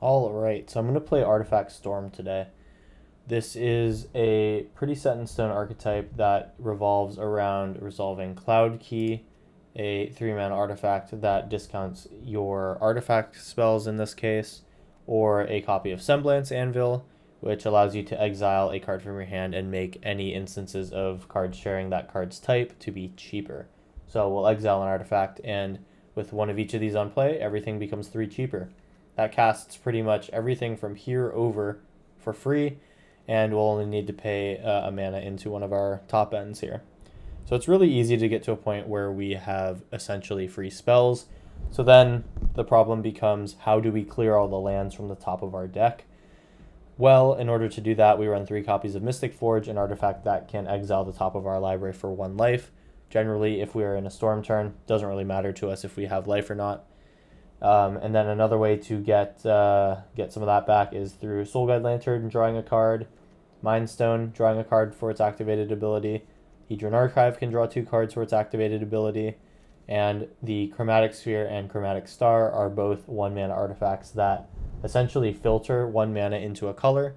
Alright, so I'm going to play Artifact Storm today. This is a pretty set in stone archetype that revolves around resolving Cloud Key, a 3-mana artifact that discounts your artifact spells in this case, or a copy of Semblance Anvil, which allows you to exile a card from your hand and make any instances of cards sharing that card's type to be cheaper. So we'll exile an artifact, and with one of each of these on play, everything becomes 3 cheaper. That casts pretty much everything from here over for free, and we'll only need to pay a mana into one of our top ends here. So it's really easy to get to a point where we have essentially free spells. So then the problem becomes, how do we clear all the lands from the top of our deck? Well, in order to do that, we run 3 copies of Mystic Forge, an artifact that can exile the top of our library for 1 life. Generally, if we are in a storm turn, doesn't really matter to us if we have life or not. And then another way to get some of that back is through Soul Guide Lantern, drawing a card, Mind Stone, drawing a card for its activated ability, Hedron Archive can draw 2 cards for its activated ability, and the Chromatic Sphere and Chromatic Star are both 1-mana artifacts that essentially filter 1 mana into a color.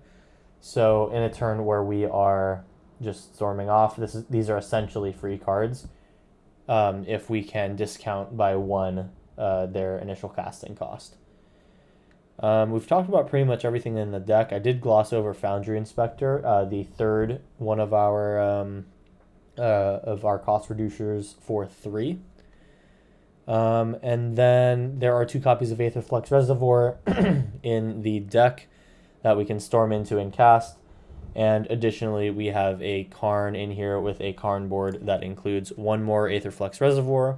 So in a turn where we are just storming off, these are essentially free cards if we can discount by 1 their initial casting cost. We've talked about pretty much everything in the deck. I did gloss over Foundry Inspector, the third one of our cost reducers for 3. And then there are 2 copies of Aetherflux Reservoir in the deck that we can storm into and cast. And additionally, we have a Karn in here with a Karn board that includes 1 more Aetherflux Reservoir,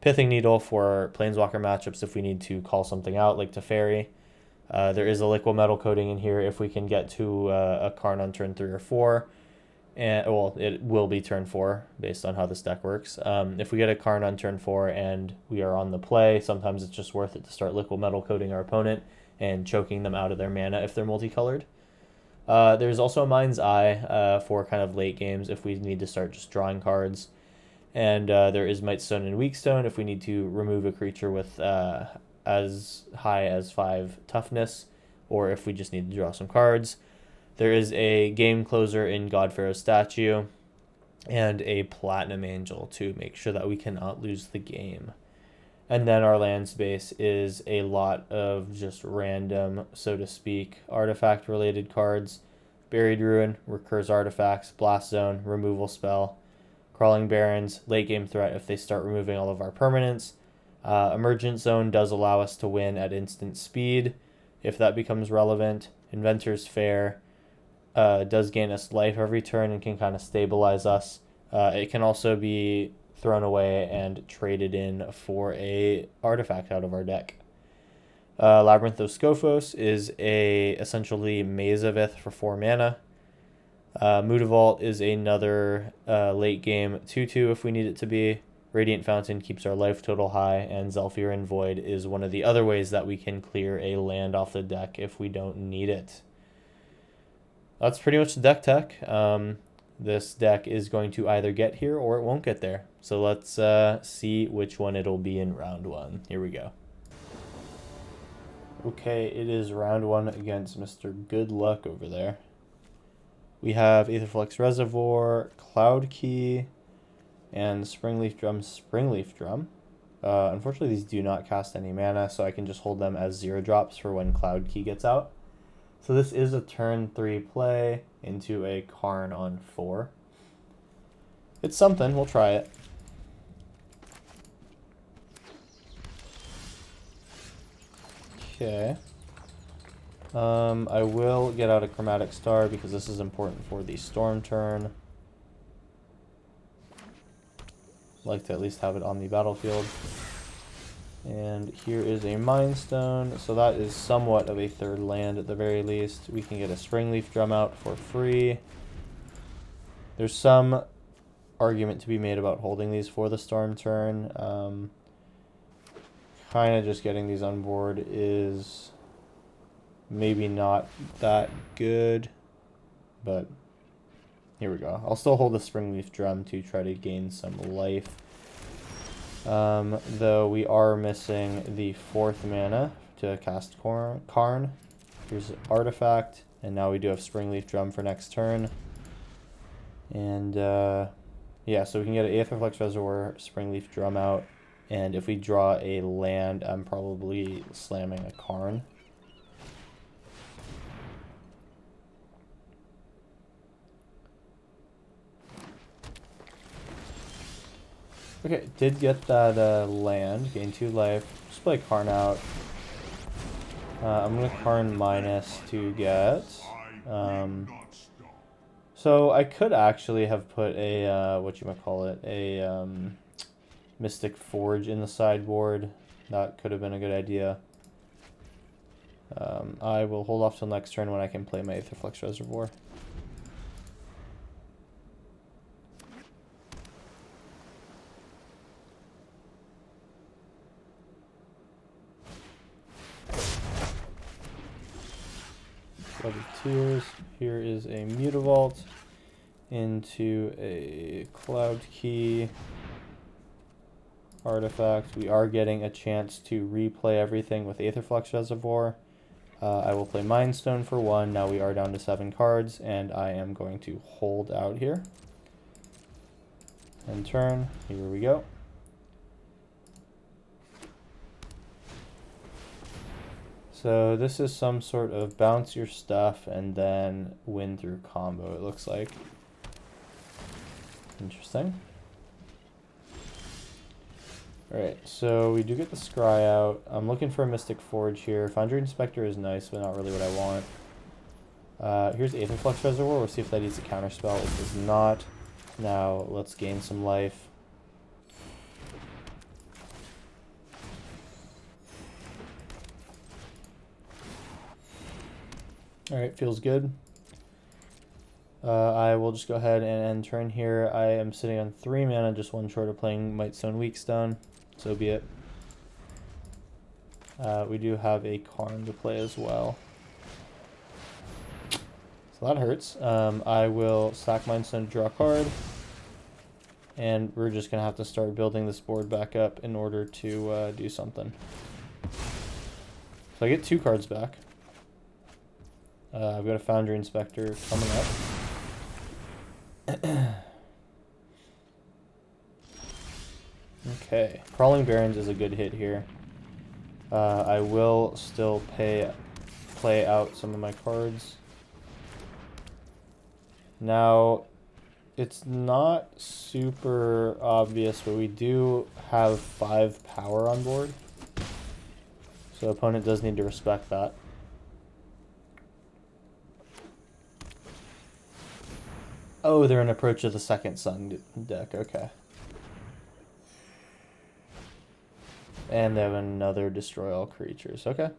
Pithing Needle for Planeswalker matchups if we need to call something out, like Teferi. There is a Liquid Metal Coating in here if we can get to a Karn on turn 3 or 4. And, well, it will be turn 4 based on how this deck works. If we get a Karn on turn 4 and we are on the play, sometimes it's just worth it to start Liquid Metal Coating our opponent and choking them out of their mana if they're multicolored. There's also a Mind's Eye for kind of late games if we need to start just drawing cards. And there is Mightstone and Weakstone if we need to remove a creature with as high as 5 toughness, or if we just need to draw some cards. There is a Game Closer in Godpharaoh's Statue, and a Platinum Angel to make sure that we cannot lose the game. And then our land space is a lot of just random, so to speak, artifact-related cards. Buried Ruin, Recurs Artifacts, Blast Zone, Removal Spell, Crawling Barrens, late game threat if they start removing all of our permanents. Emergent Zone does allow us to win at instant speed if that becomes relevant. Inventor's Fair does gain us life every turn and can kind of stabilize us. It can also be thrown away and traded in for a artifact out of our deck. Labyrinth of Scophos is a essentially Mazavith for 4 mana. Mutavault is another late game 2/2 if we need it to be. Radiant Fountain keeps our life total high, and Zhalfirin Void is one of the other ways that we can clear a land off the deck if we don't need it. That's pretty much the deck tech. This deck is going to either get here or it won't get there. So let's see which one it'll be in round 1. Here we go. Okay, it is round 1 against Mr. Good Luck over there. We have Aetherflux Reservoir, Cloud Key, and Springleaf Drum. Unfortunately, these do not cast any mana, so I can just hold them as 0 drops for when Cloud Key gets out. So this is a turn 3 play into a Karn on 4. It's something, we'll try it. Okay. I will get out a Chromatic Star because this is important for the storm turn. Like to at least have it on the battlefield. And here is a Mind Stone, so that is somewhat of a 3rd land at the very least. We can get a Springleaf Drum out for free. There's some argument to be made about holding these for the storm turn. Kind of just getting these on board is maybe not that good, but here we go. I'll still hold the Springleaf Drum to try to gain some life. Though we are missing the 4th mana to cast Karn. Here's Artifact, and now we do have Springleaf Drum for next turn. And yeah, so we can get an Aetherflux Reservoir, Springleaf Drum out, and if we draw a land, I'm probably slamming a Karn. Okay, did get that land, gain 2 life. Just play Karn out. I'm gonna Karn minus to get. So I could actually have put a a Mystic Forge in the sideboard. That could have been a good idea. I will hold off till next turn when I can play my Aetherflux Reservoir. Blood of Tears. Here is a Mutavault into a Cloud Key artifact. We are getting a chance to replay everything with Aetherflux Reservoir. I will play Mind Stone for 1. Now we are down to 7 cards, and I am going to hold out here. End turn. Here we go. So this is some sort of bounce your stuff and then win through combo, it looks like. Interesting. Alright, so we do get the Scry out. I'm looking for a Mystic Forge here. Foundry Inspector is nice, but not really what I want. Here's Aetherflux Reservoir. We'll see if that needs a counterspell. It does not. Now let's gain some life. Alright, feels good. I will just go ahead and end turn here. I am sitting on 3 mana, just 1 short of playing Mightstone Weakstone. So be it. We do have a Karn to play as well. So that hurts. I will sack Mindstone to draw a card. And we're just going to have to start building this board back up in order to do something. So I get 2 cards back. I've got a Foundry Inspector coming up. Okay, Crawling Barrens is a good hit here. I will still play out some of my cards. Now, it's not super obvious, but we do have 5 power on board. So opponent does need to respect that. Oh, they're an Approach of the Second Sun deck, okay. And they have another Destroy All Creatures, okay.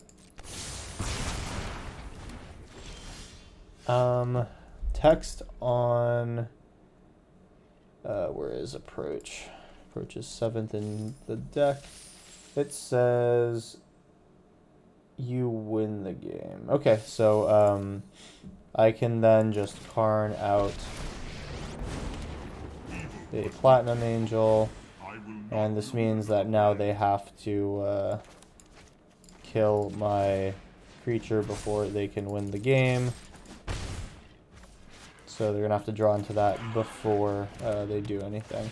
Text on, where is Approach? Approach is 7th in the deck. It says you win the game. Okay, so, I can then just Karn out a Platinum Angel, and this means that now they have to kill my creature before they can win the game. So they're gonna have to draw into that before they do anything.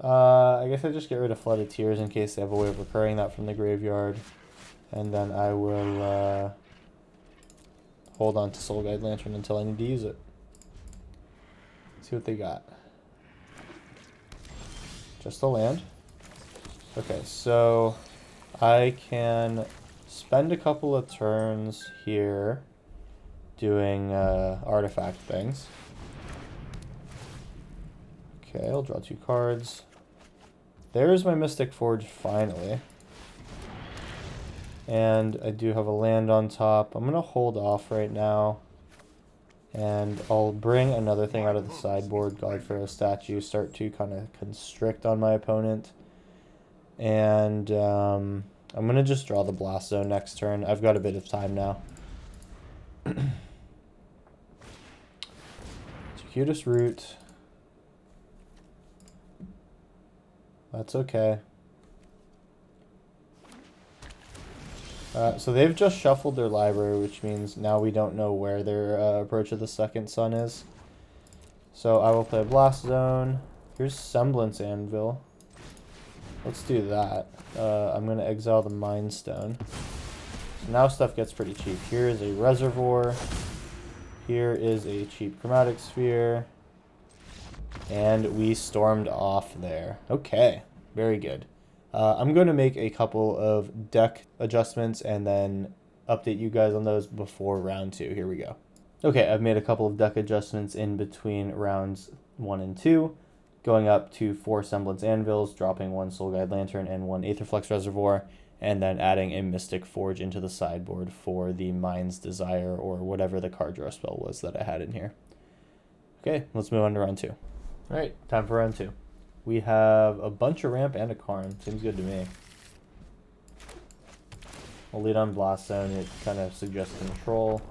I guess I just get rid of Flood of Tears in case they have a way of recurring that from the graveyard, and then I will hold on to Soul Guide Lantern until I need to use it. See what they got. Just a land. Okay, so I can spend a couple of turns here doing artifact things. Okay, I'll draw 2 cards. There's my Mystic Forge finally. And I do have a land on top. I'm going to hold off right now. And I'll bring another thing out of the sideboard, God Pharaoh Statue, start to kind of constrict on my opponent. And I'm going to just draw the Blast Zone next turn. I've got a bit of time now. Circuitous Root. That's okay. So they've just shuffled their library, which means now we don't know where their approach of the second sun is. So I will play Blast Zone. Here's Semblance Anvil. Let's do that. I'm going to exile the Mind Stone. So now stuff gets pretty cheap. Here is a Reservoir. Here is a cheap Chromatic Sphere. And we stormed off there. Okay, very good. I'm going to make a couple of deck adjustments and then update you guys on those before round 2. Here we go. Okay, I've made a couple of deck adjustments in between rounds 1 and 2, going up to 4 Semblance Anvils, dropping 1 Soul Guide Lantern and 1 Aetherflux Reservoir, and then adding a Mystic Forge into the sideboard for the Mind's Desire or whatever the card draw spell was that I had in here. Okay, let's move on to round 2. Alright, time for round 2. We have a bunch of ramp and a Karn. Seems good to me. We'll lead on Blast Zone. It kind of suggests control.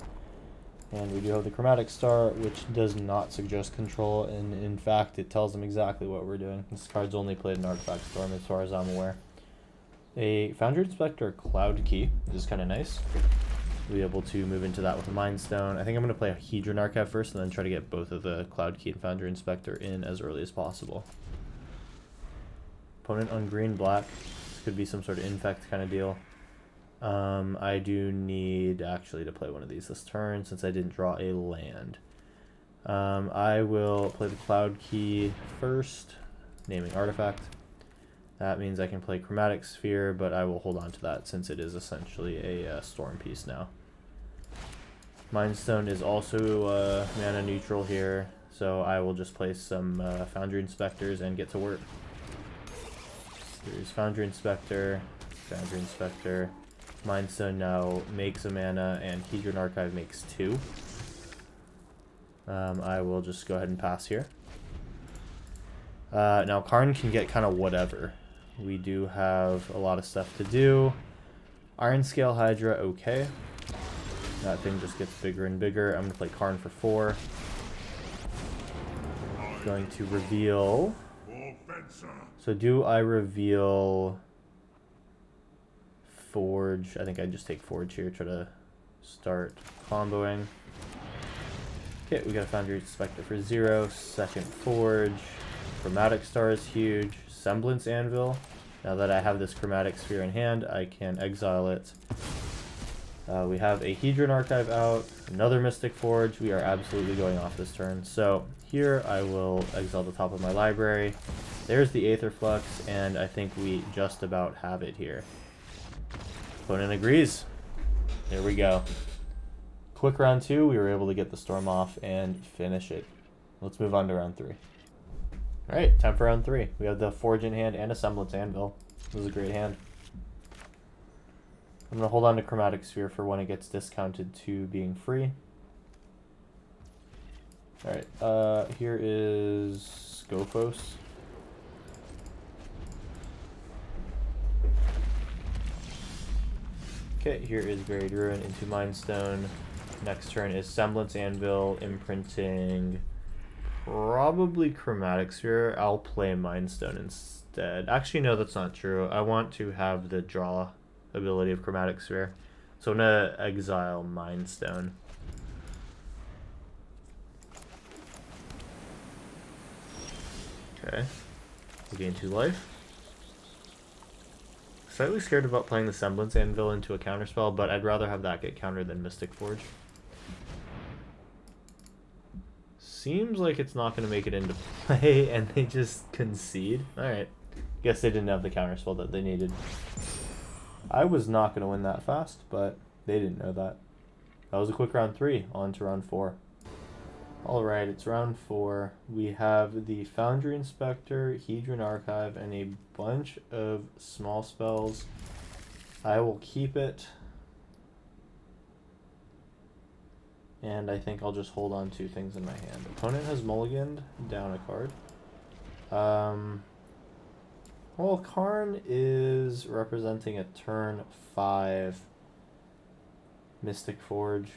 And we do have the Chromatic Star, which does not suggest control. And in fact, it tells them exactly what we're doing. This card's only played in Artifact Storm as far as I'm aware. A Foundry Inspector Cloud Key is kind of nice. We'll be able to move into that with a Mind Stone. I think I'm going to play a Hedron Archive first and then try to get both of the Cloud Key and Foundry Inspector in as early as possible. Opponent on green-black. This could be some sort of infect kind of deal. I do need actually to play one of these this turn since I didn't draw a land. I will play the Cloud Key first, naming artifact. That means I can play Chromatic Sphere, but I will hold on to that since it is essentially a storm piece now. Mind Stone is also mana neutral here, so I will just play some Foundry Inspectors and get to work. Here's Foundry Inspector, Foundry Inspector. Mind Stone now makes a mana, and Hedron Archive makes 2. I will just go ahead and pass here. Now Karn can get kind of whatever. We do have a lot of stuff to do. Iron Scale Hydra, okay. That thing just gets bigger and bigger. I'm going to play Karn for 4. Going to reveal... So do I reveal Forge? I think I just take Forge here, try to start comboing. Okay, we got a Foundry Inspector for 0. Second Forge. Chromatic Star is huge. Semblance Anvil. Now that I have this Chromatic Sphere in hand, I can exile it. We have a Hedron Archive out, another Mystic Forge. We are absolutely going off this turn. So here I will exile the top of my library. There's the Aetherflux, and I think we just about have it here. Opponent agrees. There we go. Quick round 2, we were able to get the storm off and finish it. Let's move on to round 3. Alright, time for round 3. We have the Forge in hand and a Semblance Anvil. This is a great hand. I'm going to hold on to Chromatic Sphere for when it gets discounted to being free. Alright, here is Scophos. Okay, here is Buried Ruin into Mind Stone. Next turn is Semblance Anvil, imprinting probably Chromatic Sphere. I'll play Mind Stone instead. Actually, no, that's not true. I want to have the draw ability of Chromatic Sphere. So I'm going to exile Mind Stone. Okay. We'll gain 2 life. Slightly scared about playing the Semblance Anvil into a counterspell, but I'd rather have that get countered than Mystic Forge. Seems like it's not going to make it into play, and they just concede. Alright. Guess they didn't have the counterspell that they needed. I was not going to win that fast, but they didn't know that. That was a quick round 3. On to round 4. Alright, it's round 4. We have the Foundry Inspector, Hedron Archive, and a bunch of small spells. I will keep it. And I think I'll just hold on to things in my hand. Opponent has mulliganed down a card. Well, Karn is representing a turn 5 Mystic Forge.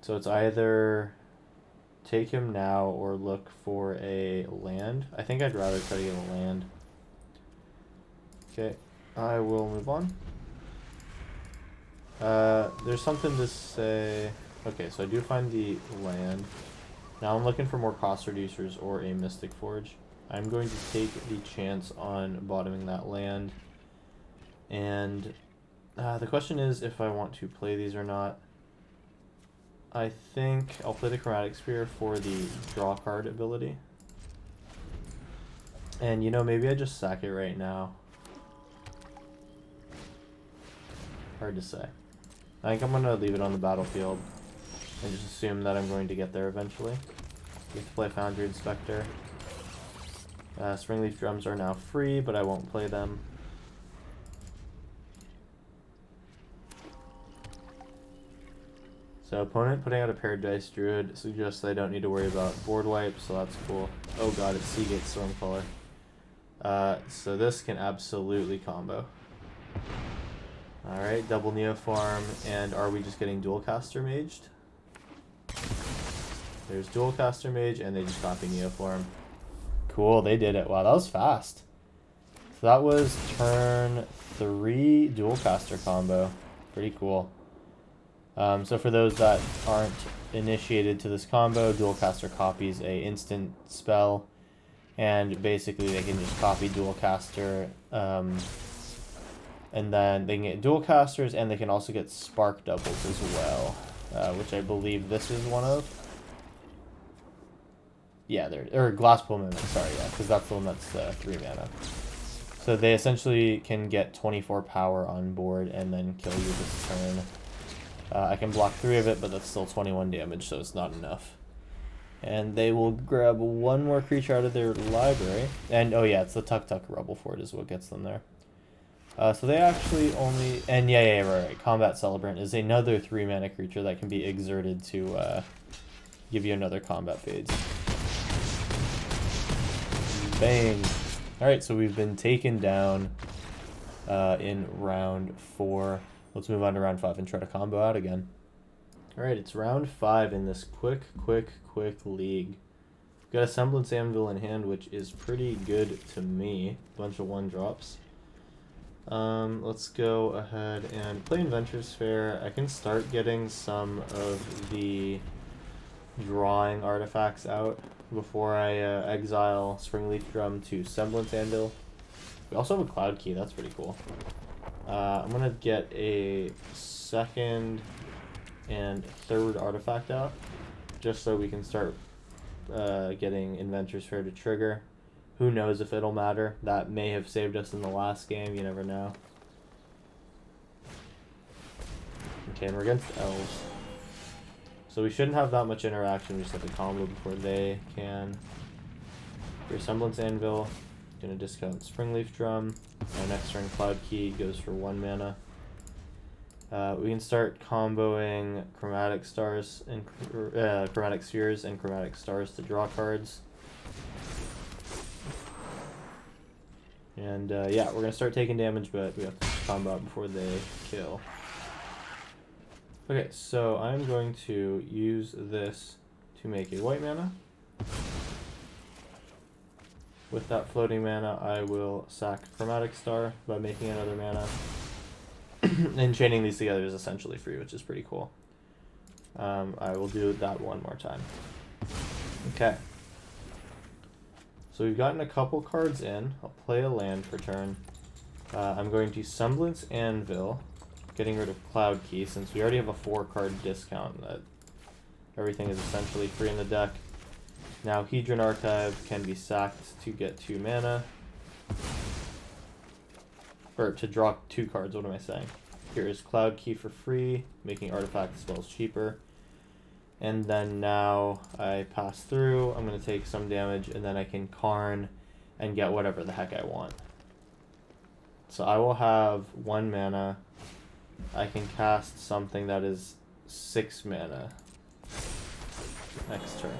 So it's either take him now or look for a land. I think I'd rather try to get a land. Okay, I will move on. There's something to say. Okay, so I do find the land. Now I'm looking for more cost reducers or a Mystic Forge. I'm going to take the chance on bottoming that land. And the question is if I want to play these or not. I think I'll play the Chromatic Sphere for the draw card ability. And you know, maybe I just sack it right now. Hard to say. I think I'm going to leave it on the battlefield and just assume that I'm going to get there eventually. We have to play Foundry Inspector. Springleaf Drums are now free, but I won't play them. So opponent putting out a paired Dice Druid suggests they don't need to worry about board wipe, so that's cool. Oh god, it's Seagate Stormcaller. So this can absolutely combo. Alright, double Neoform, and are we just getting Dualcaster Maged? There's Dualcaster Mage, and they just copy Neoform. Cool, they did it. Wow, that was fast. So that was turn 3 Dualcaster combo. Pretty cool. So for those that aren't initiated to this combo, Dualcaster copies a instant spell, and basically they can just copy Dualcaster, and then they can get Dualcasters, and they can also get Spark Doubles as well, which I believe this is one of. Yeah, or Glasspool Mimic, sorry, yeah, because that's the one that's 3 mana. So they essentially can get 24 power on board and then kill you this turn. I can block 3 of it, but that's still 21 damage, so it's not enough. And they will grab one more creature out of their library. And, oh yeah, it's the Tuk Tuk Rubble Fort is what gets them there. So they actually only... And yeah, right. Combat Celebrant is another 3 mana creature that can be exerted to give you another combat phase. Bang! Alright, so we've been taken down in round 4. Let's move on to round 5 and try to combo out again. Alright, it's round 5 in this quick league. Got a Semblance Anvil in hand, which is pretty good to me. Bunch of 1-drops. Let's go ahead and play Adventurous Fair. I can start getting some of the drawing artifacts out before I exile Springleaf Drum to Semblance Anvil. We also have a Cloud Key, that's pretty cool. I'm going to get a 2nd and 3rd artifact out, just so we can start getting Adventurous Fair to trigger. Who knows if it'll matter. That may have saved us in the last game, you never know. Okay, and we're against Elves. So we shouldn't have that much interaction, we just have to combo before they can. For Semblance Anvil, gonna discount Springleaf Drum. Our next turn Cloud Key goes for 1 mana. We can start comboing Chromatic Stars and Chromatic Spheres and Chromatic Stars to draw cards. And yeah, we're gonna start taking damage, but we have to combo out before they kill. Okay, so I'm going to use this to make a white mana. With that floating mana, I will sack Chromatic Star by making another mana. And chaining these together is essentially free, which is pretty cool. I will do that one more time. Okay. So we've gotten a couple cards in. I'll play a land for turn. I'm going to Semblance Anvil, getting rid of Cloud Key, since we already have a 4-card discount. That everything is essentially free in the deck. Now Hedron Archive can be sacked to get 2 mana. Or to draw 2 cards, what am I saying? Here is Cloud Key for free, making artifact spells cheaper. And then now I pass through, I'm going to take some damage, and then I can Karn and get whatever the heck I want. So I will have 1 mana. I can cast something that is 6 mana next turn.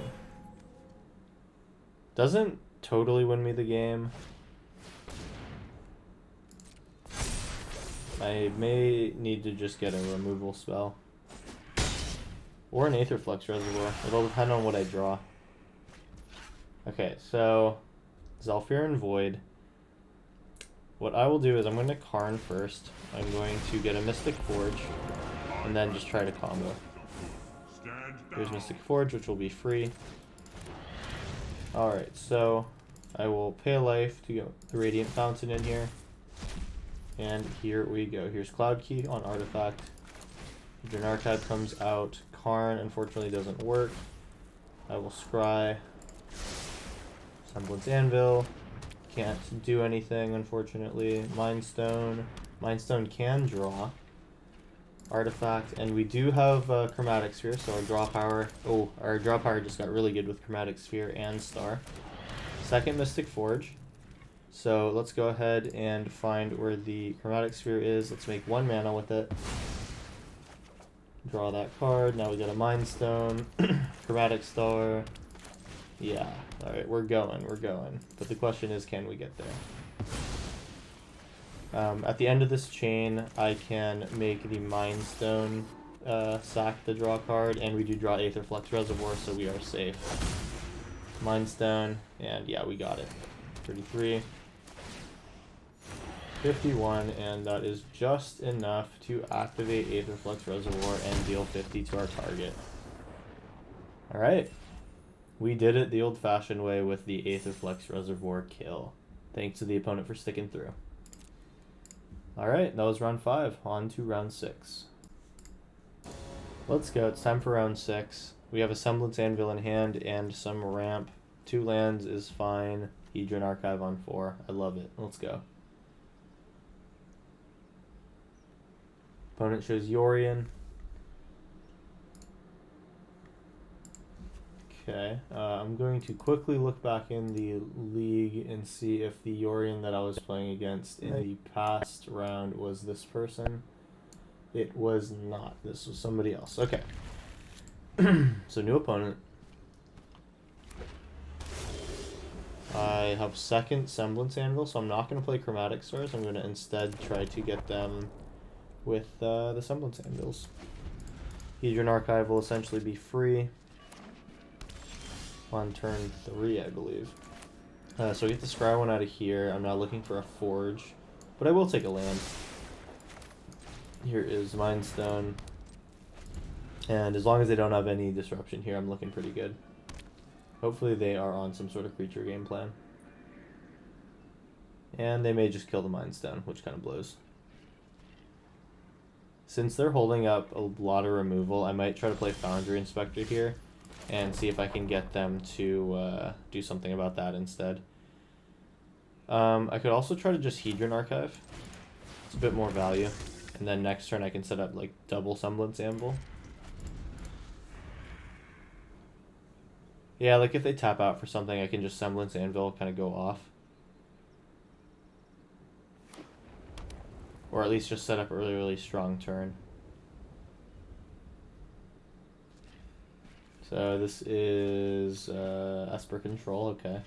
Doesn't totally win me the game. I may need to just get a removal spell. Or an Aetherflux Reservoir. It'll depend on what I draw. Okay, so Zhalfirin Void. What I will do is I'm going to Karn first. I'm going to get a Mystic Forge. and then just try to combo. Here's Mystic Forge, which will be free. Alright, so I will pay a life to get the Radiant Fountain in here. And here we go. Here's Cloud Key on Artifact. Hedron Archive comes out. Karn unfortunately doesn't work. I will scry. Semblance Anvil. Can't do anything unfortunately. Mind Stone. Mind Stone can draw. Artifact, and we do have Chromatic Sphere, so our draw power. Oh, our draw power just got really good with Chromatic Sphere and Star. Second Mystic Forge. So let's go ahead and find where the Chromatic Sphere is. Let's make 1 mana with it. Draw that card. Now we got a Mind Stone, Chromatic Star. Yeah, alright, we're going. But the question is, can we get there? At the end of this chain, I can make the Mind Stone sack the draw card, and we do draw Aetherflux Reservoir, so we are safe. Mind Stone, and yeah, we got it. 33. 51, and that is just enough to activate Aetherflux Reservoir and deal 50 to our target. Alright. We did it the old-fashioned way with the Aetherflux Reservoir kill. Thanks to the opponent for sticking through. Alright, that was round 5. On to round 6. Let's go. It's time for round 6. We have a Semblance Anvil in hand and some ramp. 2 lands is fine. Hedron Archive on 4. I love it. Let's go. Opponent shows Yorion. Okay, I'm going to quickly look back in the league and see if the Yorion that I was playing against in the past round was this person. It was not. This was somebody else. Okay. So new opponent. I have second Semblance Anvil, so I'm not going to play Chromatic Stars. I'm going to instead try to get them with the Semblance Anvils. Hedron Archive will essentially be free on turn 3, I believe. So I get the Scry one out of here. I'm not looking for a Forge, but I will take a land. Here is Mind Stone. And as long as they don't have any disruption here, I'm looking pretty good. Hopefully they are on some sort of creature game plan. And they may just kill the Mind Stone, which kind of blows. Since they're holding up a lot of removal, I might try to play Foundry Inspector here and see if I can get them to do something about that instead. I could also try to just Hedron Archive. It's a bit more value. And then next turn I can set up like double Semblance Anvil. Yeah, like if they tap out for something, I can just Semblance Anvil kind of go off. Or at least just set up a really, really strong turn. So this is Esper Control, okay.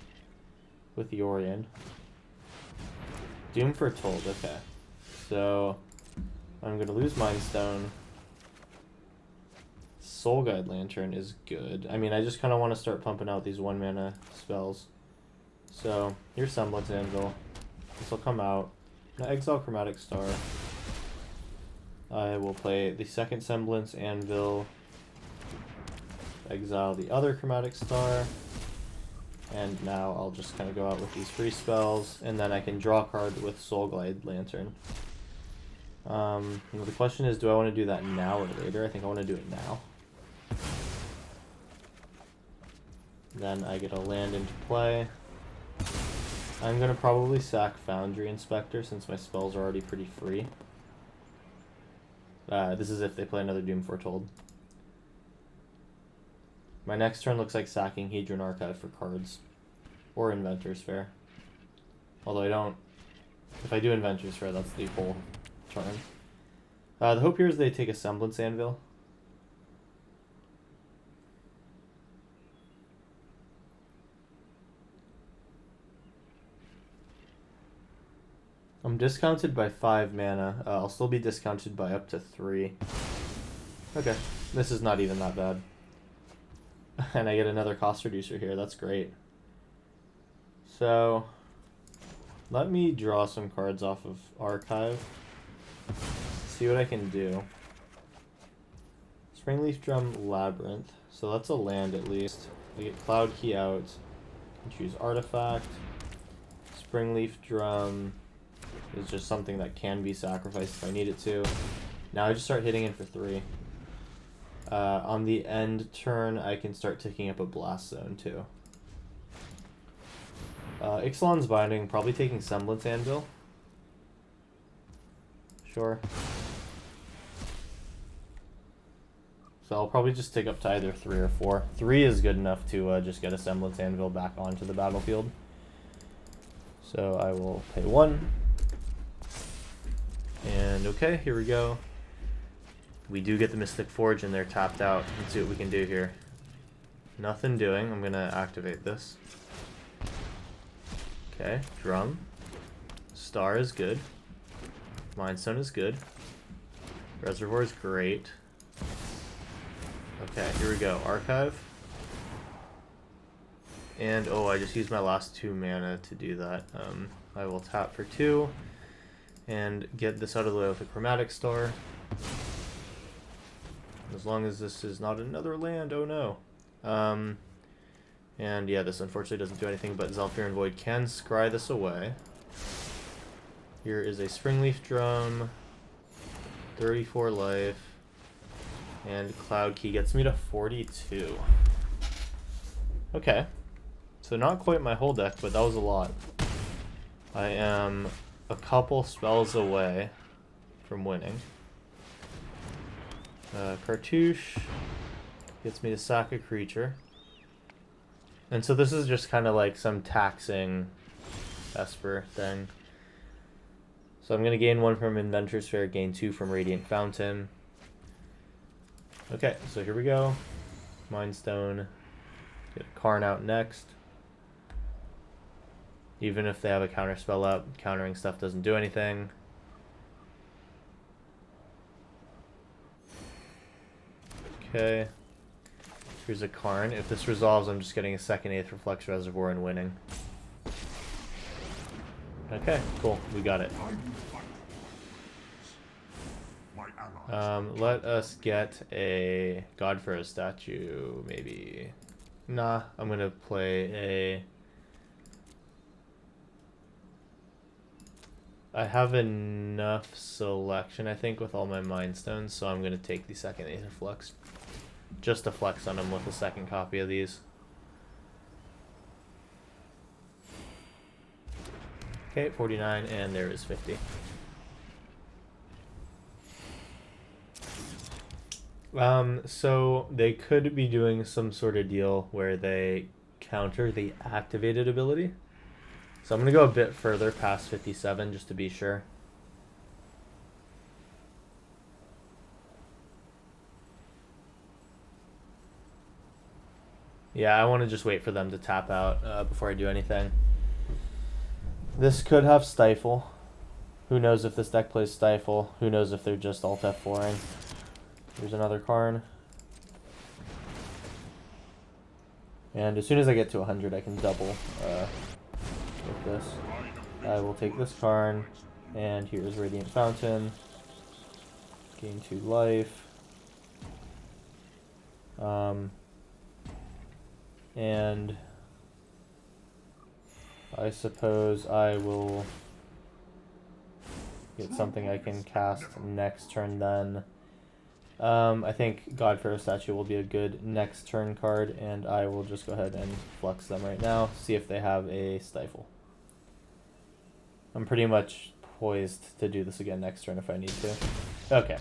With Yorion. Doom Foretold, okay. So I'm going to lose Mind Stone. Soul Guide Lantern is good. I mean, I just kind of want to start pumping out these 1 mana spells. So here's Semblance Anvil. This will come out. Now exile Chromatic Star. I will play the second Semblance Anvil. Exile the other Chromatic Star. And now I'll just kind of go out with these free spells. And then I can draw a card with Soul Guide Lantern. The question is, do I want to do that now or later? I think I want to do it now. Then I get a land into play. I'm going to probably sack Foundry Inspector since my spells are already pretty free. This is if they play another Doom Foretold. My next turn looks like sacking Hedron Archive for cards. Or Inventor's Fair. Although I don't... If I do Inventor's Fair, that's the whole turn. The hope here is they take a Semblance Anvil. I'm discounted by 5 mana. I'll still be discounted by up to 3. Okay, this is not even that bad. And I get another cost reducer here. That's great. So, let me draw some cards off of Archive. See what I can do. Springleaf Drum Labyrinth. So that's a land at least. We get Cloud Key out. Can choose Artifact. Springleaf Drum is just something that can be sacrificed if I need it to. Now I just start hitting in for 3. On the end turn, I can start ticking up a Blast Zone too. Ixalan's Binding, probably taking Semblance Anvil. Sure. So I'll probably just tick up to either 3 or 4. 3 is good enough to just get a Semblance Anvil back onto the battlefield. So I will pay 1. And okay, here we go. We do get the Mystic Forge and they're tapped out. Let's see what we can do here. Nothing doing. I'm going to activate this. Okay, Drum. Star is good. Mindstone is good. Reservoir is great. Okay, here we go. Archive. And, oh, I just used my last 2 mana to do that. I will tap for 2 and get this out of the way with a Chromatic Star. As long as this is not another land, oh no. And yeah, this unfortunately doesn't do anything, but Zhalfirin Void can scry this away. Here is a Springleaf Drum, 34 life, and Cloud Key gets me to 42. Okay, so not quite my whole deck, but that was a lot. I am a couple spells away from winning. Cartouche gets me to sack a creature. And so this is just kind of like some taxing Esper thing. So I'm going to gain 1 from Inventor's Fair, gain 2 from Radiant Fountain. Okay, so here we go. Mind Stone. Get a Karn out next. Even if they have a counter spell up, countering stuff doesn't do anything. Okay. Here's a Karn. If this resolves, I'm just getting a second Aether Flux Reservoir and winning. Okay, cool. We got it. Let us get a Godfrey statue, maybe. Nah, I'm gonna play a... I have enough selection, I think, with all my Mind Stones, so I'm gonna take the second Aether Flux. Just to flex on them with a second copy of these. Okay, 49, and there is 50. So they could be doing some sort of deal where they counter the activated ability. So I'm going to go a bit further past 57 just to be sure. Yeah, I want to just wait for them to tap out before I do anything. This could have Stifle. Who knows if this deck plays Stifle? Who knows if they're just Alt F4ing? Here's another Karn. And as soon as I get to 100, I can double with this. I will take this Karn, and here's Radiant Fountain. Gain 2 life. And I suppose I will get something I can cast next turn then. I think Godfrey Statue will be a good next turn card, and I will just go ahead and flex them right now, see if they have a Stifle. I'm pretty much poised to do this again next turn if I need to. Okay.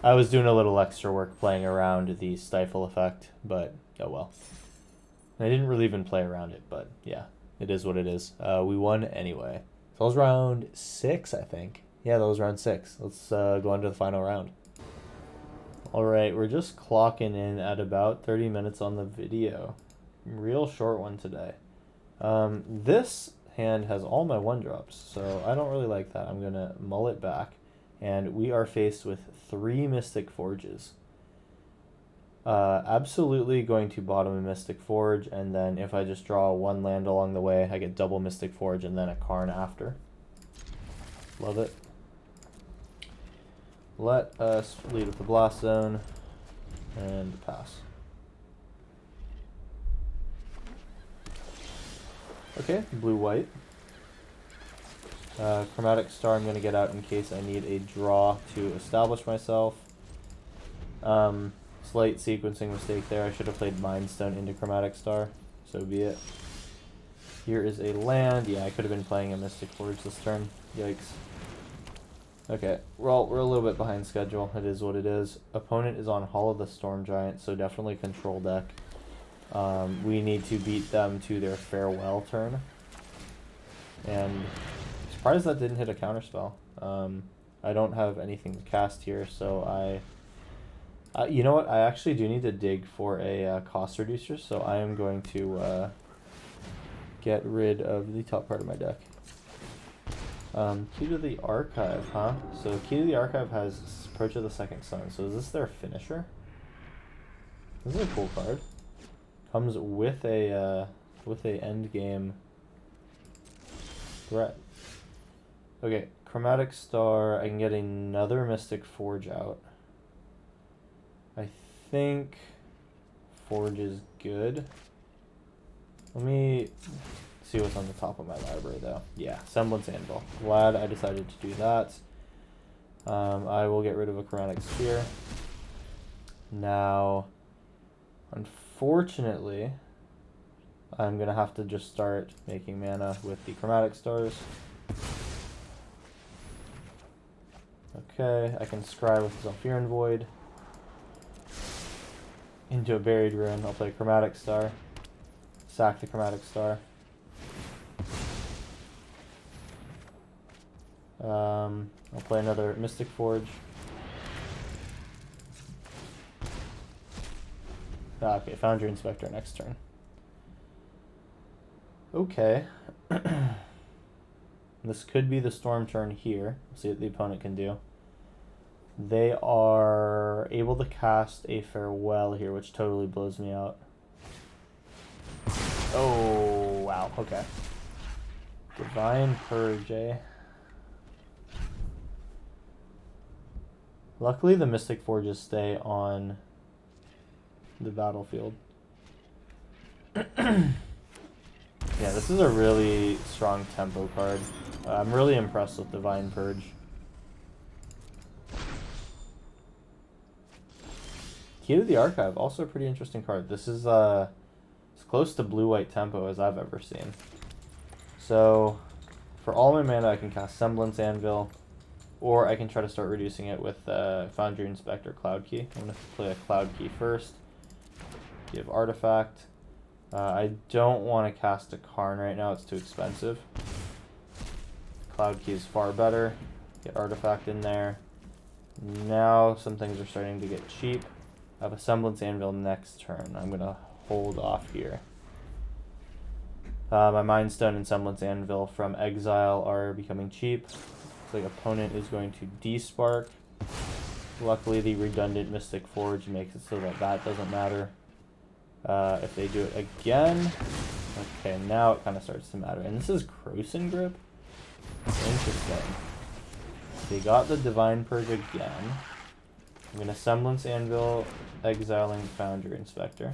I was doing a little extra work playing around the Stifle effect, but oh well. I didn't really even play around it, but yeah, it is what it is. We won anyway. So that was round 6, I think. Yeah, that was round 6. Let's go on to the final round. Alright, we're just clocking in at about 30 minutes on the video. Real short one today. This hand has all my 1-drops, so I don't really like that. I'm going to mull it back, and we are faced with 3 Mystic Forges. Absolutely going to bottom a Mystic Forge, and then if I just draw 1 land along the way, I get double Mystic Forge and then a Karn after. Love it. Let us lead with the Blast Zone. And pass. Okay, blue-white. Chromatic Star I'm going to get out in case I need a draw to establish myself. Slight sequencing mistake there. I should have played Mind Stone into Chromatic Star. So be it. Here is a land. Yeah, I could have been playing a Mystic Forge this turn. Yikes. Okay, well, we're a little bit behind schedule. It is what it is. Opponent is on Hall of the Storm Giant, so definitely control deck. We need to beat them to their farewell turn. And surprised that didn't hit a counterspell. I don't have anything to cast here, so you know what? I actually do need to dig for a cost reducer, so I am going to get rid of the top part of my deck. Key to the Archive, huh? So Key to the Archive has Approach of the Second Sun. So is this their finisher? This is a cool card. Comes with a end game threat. Okay, Chromatic Star. I can get another Mystic Forge out. I think Forge is good. Let me see what's on the top of my library, though. Yeah, Semblance Anvil. Glad I decided to do that. I will get rid of a Chromatic Sphere. Now, unfortunately, I'm going to have to just start making mana with the Chromatic Stars. Okay, I can scry with Zephyrian Void. Into a Buried Ruin, I'll play Chromatic Star. Sack the Chromatic Star. I'll play another Mystic Forge. Okay, Foundry Inspector next turn. Okay. This could be the Storm turn here. We'll see what the opponent can do. They are able to cast a Farewell here, which totally blows me out. Oh, wow, okay. Divine Purge, eh? Luckily, the Mystic Forges stay on the battlefield. Yeah, this is a really strong tempo card. I'm really impressed with Divine Purge. Key to the Archive, also a pretty interesting card. This is as close to blue-white tempo as I've ever seen. So, for all my mana, I can cast Semblance Anvil, or I can try to start reducing it with Foundry Inspector Cloud Key. I'm going to play a Cloud Key first. Give Artifact. I don't want to cast a Karn right now, it's too expensive. Cloud Key is far better. Get Artifact in there. Now some things are starting to get cheap. I have a Semblance Anvil next turn. I'm going to hold off here. My Mind Stone and Semblance Anvil from Exile are becoming cheap. Looks like opponent is going to despark. Luckily, the redundant Mystic Forge makes it so that that doesn't matter. If they do it again, okay, now it kind of starts to matter. And this is Krosan Grip? Interesting. They got the Divine Purge again. I'm going to Semblance Anvil, exiling Foundry Inspector.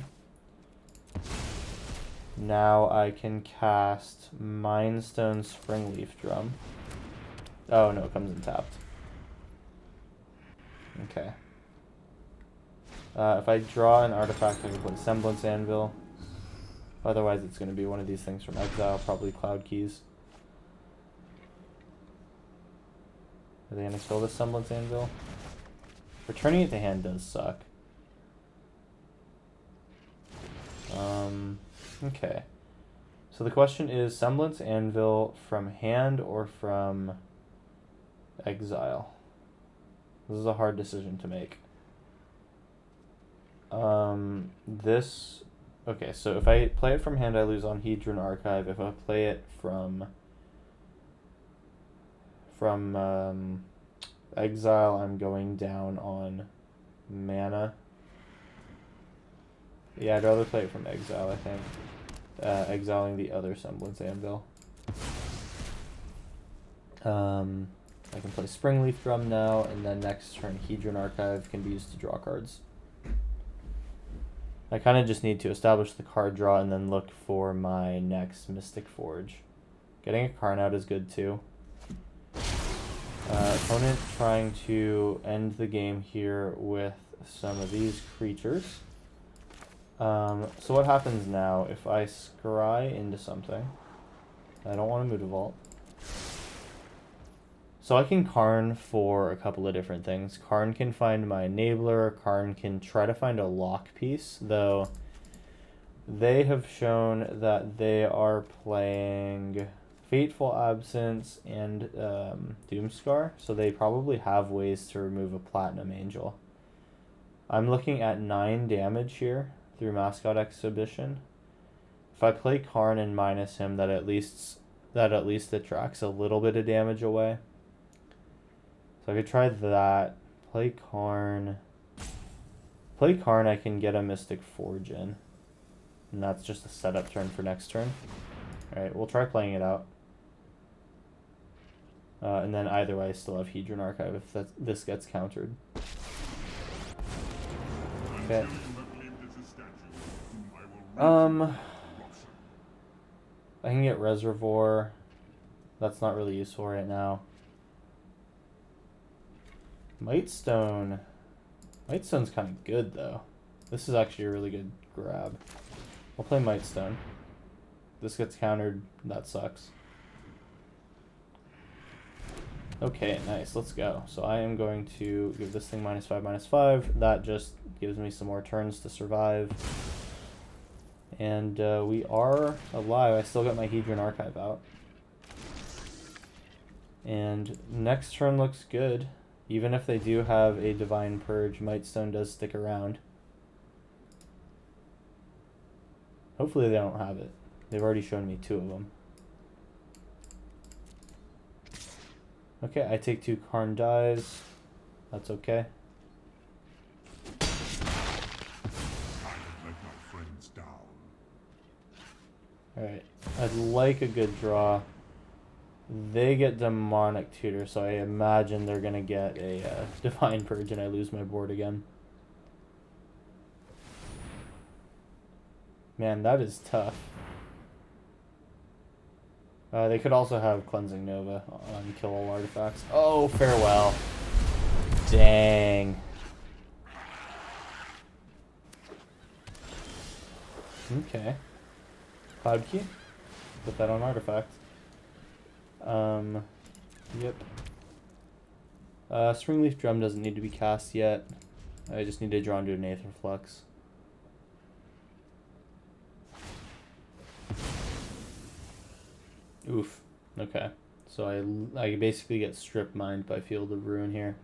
Now I can cast Mind Stone Springleaf Drum. Oh no, it comes in tapped. Okay. If I draw an artifact, I can play Semblance Anvil. Otherwise, it's going to be one of these things from Exile, probably Cloud Keys. Are they going to kill this Semblance Anvil? Returning it to hand does suck. Okay. So the question is, Semblance Anvil from hand or from Exile? This is a hard decision to make. Okay, so if I play it from hand, I lose on Hedron Archive. If I play it from Exile, I'm going down on mana. Yeah, I'd rather play it from Exile, I think. Exiling the other Semblance Anvil. I can play Springleaf Drum now, and then next turn Hedron Archive can be used to draw cards. I kind of just need to establish the card draw and then look for my next Mystic Forge. Getting a Karn out is good too. Opponent trying to end the game here with some of these creatures. So what happens now if I scry into something? I don't want to move to vault. So I can Karn for a couple of different things. Karn can find my enabler. Karn can try to find a lock piece, though they have shown that they are playing Fateful Absence and Doomscar, so they probably have ways to remove a Platinum Angel. I'm looking at 9 damage here through Mascot Exhibition. If I play Karn and minus him, that at least attracts a little bit of damage away. So I could try that. Play Karn. Play Karn, I can get a Mystic Forge in. And that's just a setup turn for next turn. Alright, we'll try playing it out. And then either way, I still have Hedron Archive if this gets countered. Okay. I can get Reservoir. That's not really useful right now. Mightstone. Mightstone's kind of good, though. This is actually a really good grab. I'll play Mightstone. This gets countered. That sucks. Okay, nice. Let's go. So I am going to give this thing -5/-5. That just gives me some more turns to survive. And we are alive. I still got my Hedron Archive out. And next turn looks good. Even if they do have a Divine Purge, Mightstone does stick around. Hopefully they don't have it. They've already shown me 2 of them. Okay, I take 2 Karn dies. That's okay. Alright, I'd like a good draw. They get Demonic Tutor, so I imagine they're going to get a Divine Purge and I lose my board again. Man, that is tough. They could also have Cleansing Nova on Kill All Artifacts. Oh, farewell. Dang. Okay. Cloud Key. Put that on Artifact. Yep. Springleaf Drum doesn't need to be cast yet. I just need to draw into an Aetherflux. Oof. Okay. So I basically get strip mined by Field of Ruin here.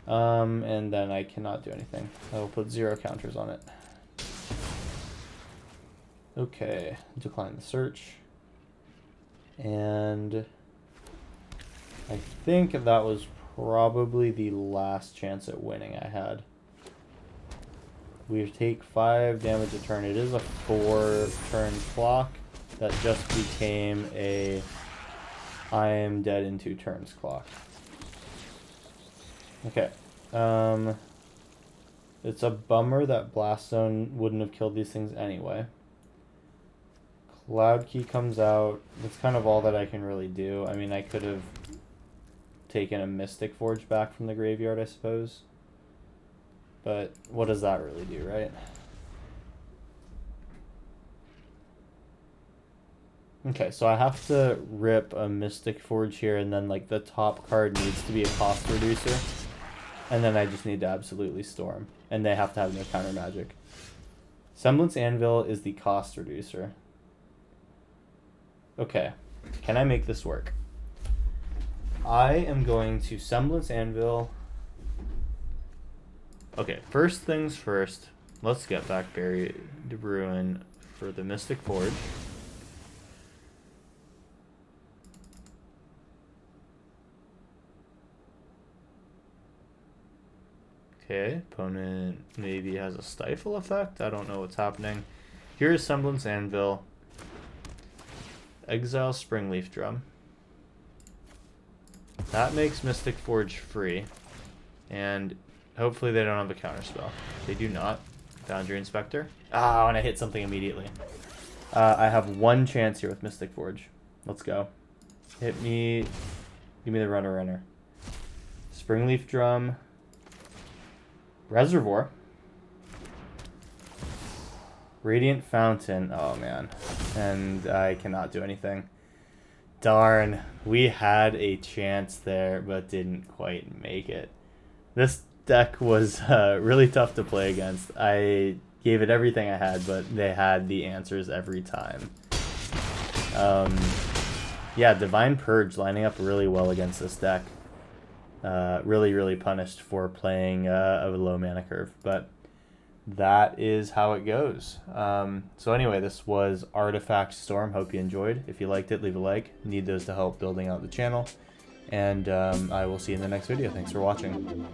And then I cannot do anything. I will put 0 counters on it. Okay. Decline the search. And I think that was probably the last chance at winning I had. We take 5 damage a turn. It is a 4-turn clock that just became a I am dead in 2 turns clock. Okay. It's a bummer that Blast Zone wouldn't have killed these things anyway. Cloud Key comes out. That's kind of all that I can really do. I mean, I could have taken a Mystic Forge back from the graveyard, I suppose. But what does that really do, right? Okay, so I have to rip a Mystic Forge here, and then like the top card needs to be a cost reducer. And then I just need to absolutely storm. And they have to have no counter magic. Semblance Anvil is the cost reducer. Okay, can I make this work? I am going to Semblance Anvil. Okay, first things first, let's get back Buried Ruin for the Mystic Forge. Okay, opponent maybe has a Stifle effect. I don't know what's happening. Here's Semblance Anvil. Exile Springleaf Drum. That makes Mystic Forge free. And hopefully they don't have a counterspell. They do not. Foundry Inspector. Oh, and I hit something immediately. I have one chance here with Mystic Forge. Let's go. Hit me. Give me the runner. Springleaf Drum. Reservoir. Radiant Fountain. Oh, man. And I cannot do anything. Darn. We had a chance there, but didn't quite make it. This deck was really tough to play against. I gave it everything I had, but they had the answers every time. Yeah, Divine Purge lining up really well against this deck. Really punished for playing a low mana curve, but that is how it goes. So anyway, this was Artifact Storm. Hope you enjoyed. If you liked it, leave a like. Need those to help building out the channel. And I will see you in the next video. Thanks for watching.